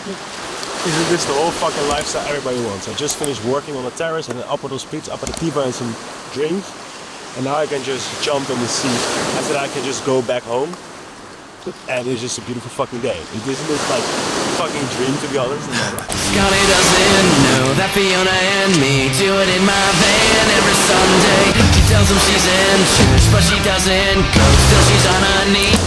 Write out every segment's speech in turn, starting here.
Isn't this the whole fucking lifestyle everybody wants? I just finished working on the terrace and an aperitief and some drinks. And now I can just jump in the sea. After that I can just go back home. And it's just a beautiful fucking day. Isn't this like a fucking dream, to be honest? Scotty doesn't know that Fiona and me do it in my van every Sunday. She tells him she's in church, but she doesn't go. Still she's on her knees.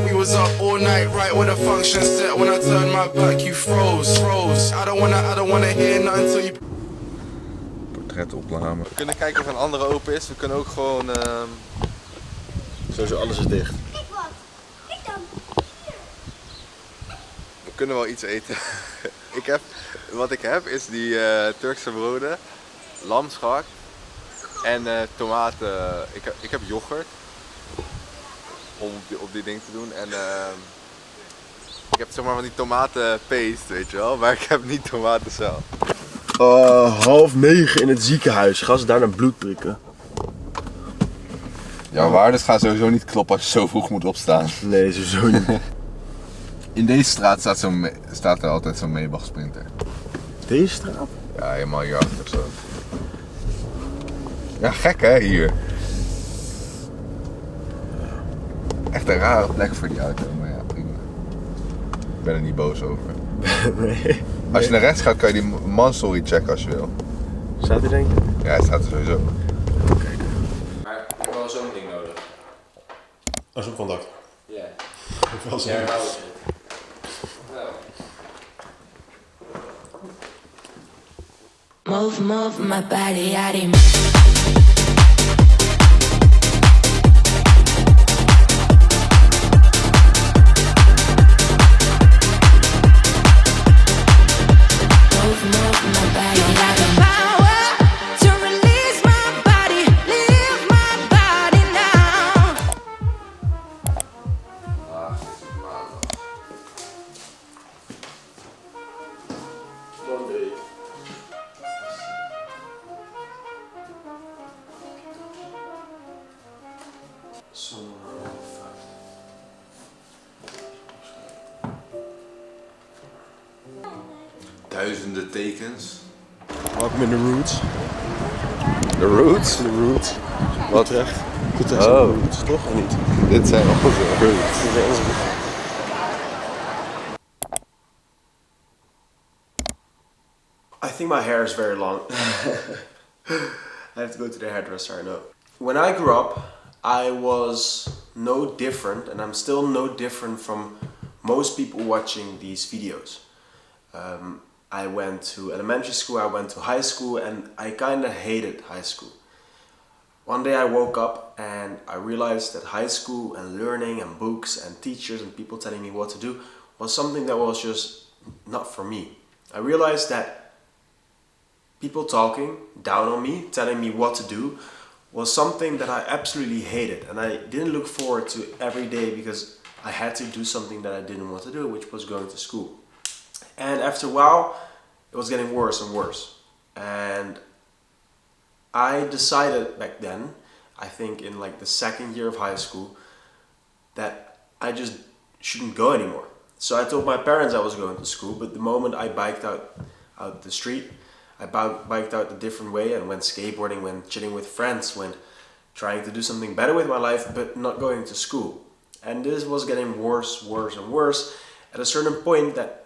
We was up all night, right when the function set. When I turned my back, you froze. I don't wanna hear nothing until you. Portretopname. We kunnen kijken of een andere open is. We kunnen ook gewoon. Sowieso alles is dicht. Kijk wat. Kijk dan. We kunnen wel iets eten. Wat ik heb is die Turkse broden, lamsgehakt en tomaten. Ik heb yoghurt. Om op die ding te doen en ik heb zeg maar van die tomatenpaste, weet je wel, maar ik heb niet tomaten zelf. 8:30 in het ziekenhuis, ga ze daar naar bloed prikken. Jouw waardes gaan sowieso niet kloppen als je zo vroeg moet opstaan. Nee, sowieso niet. In deze straat staat er altijd zo'n Maybach Sprinter. Deze straat? Ja, helemaal hierachter zo. Ja, gek hè, hier. Echt een rare plek voor die auto, maar ja, prima. Ik ben er niet boos over. Nee. Als je naar rechts gaat, kan je die manstory checken als je wil. Staat hij denk je? Ja, hij staat er sowieso. Kijk. Maar ik heb wel zo'n ding nodig. Als op contact. Ja. Ik wel zo. Move my body out of Duizenden tekens. Welkom in de Roots. De roots? De Roots. Wat? Utrecht. Oh. Roots, toch? Of niet? Dit zijn onze roots. Dit zijn onze Roots. I think my hair is very long. I have to go to the hairdresser, I know. When I grew up, I was no different, and I'm still no different from most people watching these videos. I went to elementary school, I went to high school, and I kind of hated high school. One day I woke up and I realized that high school and learning and books and teachers and people telling me what to do was something that was just not for me. I realized that people talking down on me, telling me what to do, was something that I absolutely hated, and I didn't look forward to every day because I had to do something that I didn't want to do, which was going to school. And after a while, it was getting worse and worse. And I decided back then, I think in like the second year of high school, that I just shouldn't go anymore. So I told my parents I was going to school, but the moment I biked out the street, I biked out a different way and went skateboarding, went chilling with friends, went trying to do something better with my life, but not going to school. And this was getting worse and worse. At a certain point that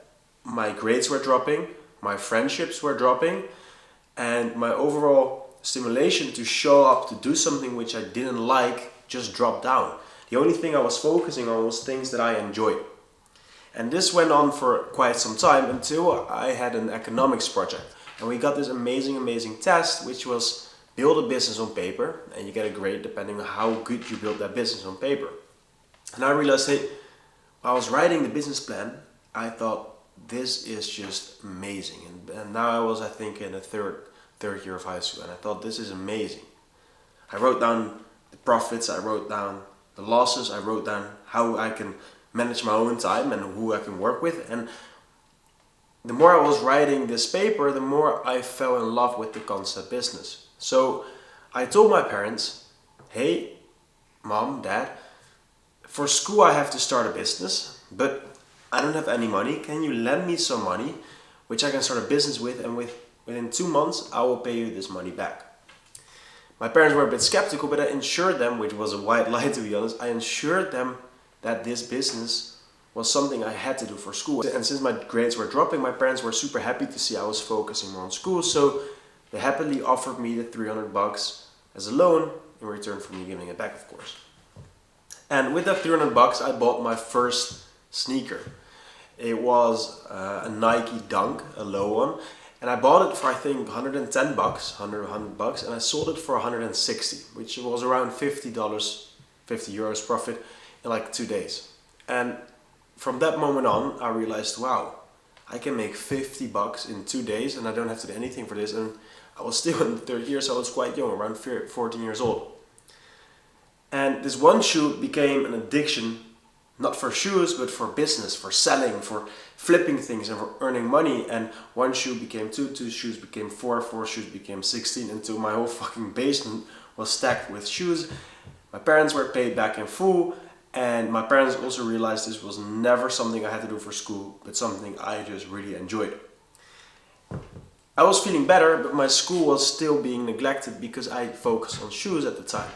my grades were dropping, my friendships were dropping, and my overall stimulation to show up to do something which I didn't like just dropped down. The only thing I was focusing on was things that I enjoyed. And this went on for quite some time until I had an economics project. And we got this amazing test, which was build a business on paper, and you get a grade depending on how good you build that business on paper. And I realized, hey, while I was writing the business plan, I thought, this is just amazing. And now I was, I think, in the third year of high school, and I thought, this is amazing. I wrote down the profits, I wrote down the losses, I wrote down how I can manage my own time and who I can work with. And the more I was writing this paper, the more I fell in love with the concept business. So I told my parents, hey, Mom, Dad, for school I have to start a business, but I don't have any money. Can you lend me some money, which I can start a business with, and within 2 months I will pay you this money back. My parents were a bit skeptical, but I ensured them, which was a white lie to be honest, I ensured them that this business was something I had to do for school. And since my grades were dropping, my parents were super happy to see I was focusing more on school, so they happily offered me the $300 as a loan in return for me giving it back, of course. And with that $300 I bought my first sneaker. It was a Nike Dunk, a low one, and I bought it for I think $110, $100, and I sold it for $160, which was around $50, 50 euros profit in like 2 days. And from that moment on, I realized, wow, I can make $50 in 2 days and I don't have to do anything for this. And I was still in the third year, so I was quite young, around 14 years old. And this one shoe became an addiction, not for shoes, but for business, for selling, for flipping things and for earning money. And one shoe became 2, 2 shoes became 4, 4 shoes became 16, until my whole fucking basement was stacked with shoes. My parents were paid back in full, and my parents also realized this was never something I had to do for school, but something I just really enjoyed. I was feeling better, but my school was still being neglected because I focused on shoes at the time.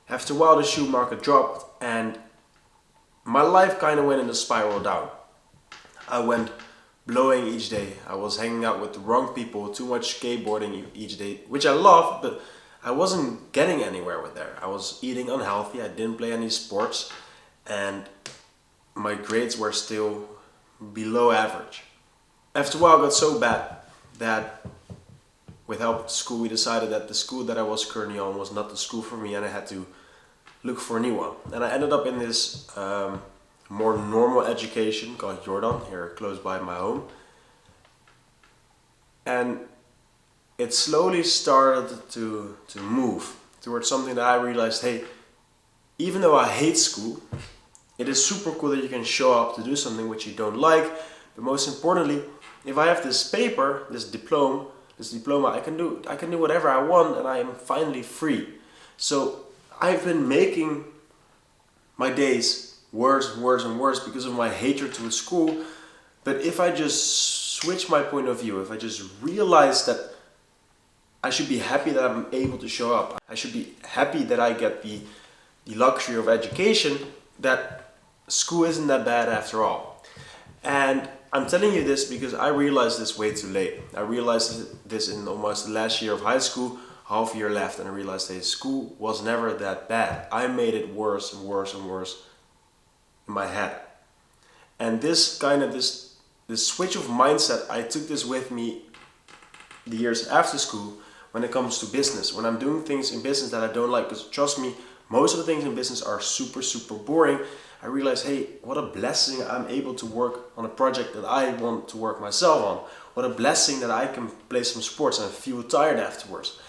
After a while the shoe market dropped and my life kind of went in a spiral down. I went blowing each day. I was hanging out with the wrong people, too much skateboarding each day, which I loved, but I wasn't getting anywhere with there. I was eating unhealthy, I didn't play any sports, and my grades were still below average. After a while it got so bad that with help of school we decided that the school that I was currently on was not the school for me and I had to look for a new one. And I ended up in this more normal education called Jordan, here close by my home. And it slowly started to move towards something that I realized, hey, even though I hate school, it is super cool that you can show up to do something which you don't like, but most importantly, if I have this paper, this diploma, I can do whatever I want and I am finally free. So I've been making my days worse and worse and worse because of my hatred towards school. But if I just switch my point of view, if I just realize that I should be happy that I'm able to show up, I should be happy that I get the luxury of education, that school isn't that bad after all. And I'm telling you this because I realized this way too late. I realized this in almost the last year of high school, half a year left, and I realized that school was never that bad. I made it worse and worse and worse in my head. And this switch of mindset, I took this with me the years after school when it comes to business. When I'm doing things in business that I don't like, because trust me, most of the things in business are super, super boring. I realized, hey, what a blessing I'm able to work on a project that I want to work myself on. What a blessing that I can play some sports and feel tired afterwards.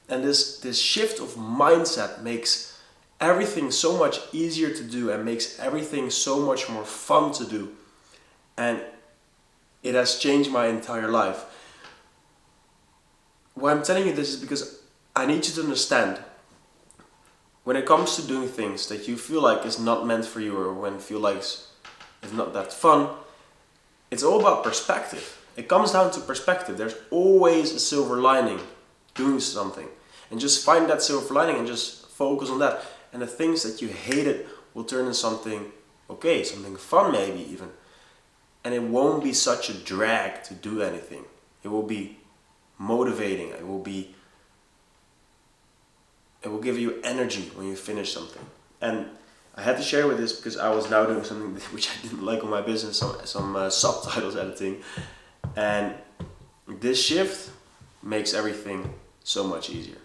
And this shift of mindset makes everything so much easier to do and makes everything so much more fun to do. And it has changed my entire life. Why I'm telling you this is because I need you to understand, when it comes to doing things that you feel like is not meant for you, or when you feel like it's not that fun, it's all about perspective. It comes down to perspective. There's always a silver lining doing something. And just find that silver lining and just focus on that. And the things that you hated will turn into something okay, something fun maybe even. And it won't be such a drag to do anything. It will be motivating. It will give you energy when you finish something. And I had to share with this because I was now doing something which I didn't like on my business, some subtitles editing. And this shift makes everything so much easier.